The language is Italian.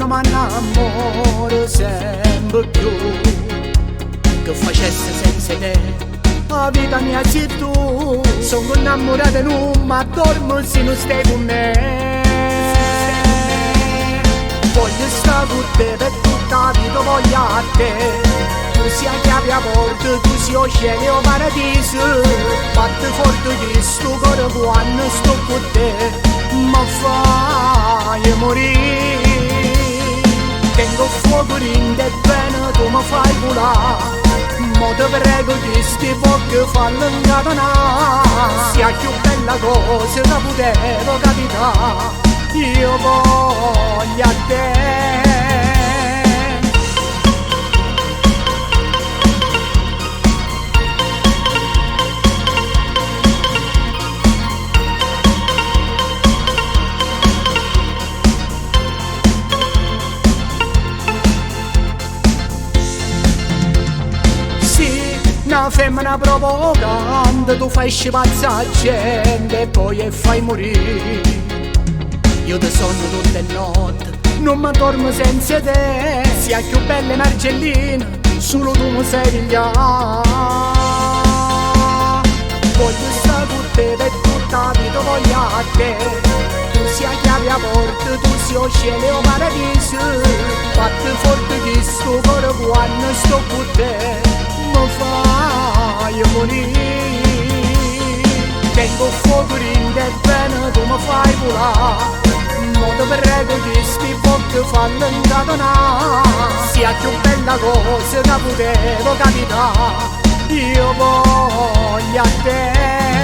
giorno mi innamoro sempre più, che facesse senza te la vita mia sei tu. Sono innamorata non ma dormo se non stai con me. Voglio stare con te per tutta la vita, voglio a te. Tu sia chiave a porta, tu sia o cielo o paradiso. Batte forte di sto cuore quando sto con te, ma fai morire. Tengo fuoco in te bene, tu mi fai volare. Mo te prego di sti pochi fallo incatenare. Sia più bella cosa che potevo capitare, io voglio a te. Una femmina provocante, tu fai scipazza la gente e poi fai morire. Io ti sogno tutte le notti, non mi dormo senza te. Sia più bella in Argentina, solo tu mi sai pigliare. Voglio stare con te per tutta la vita, voglio a te. Tu sia chiave a porta, tu sia o cielo o paradiso. Batte forte di sto cuore quando sto con te, mi fai morire. Tengo fuoco in te bene, tu mi fai volare. Mo te prego di sti pochi fallo incatenare. Sia più bella cosa che potevo capitare, io voglio a te.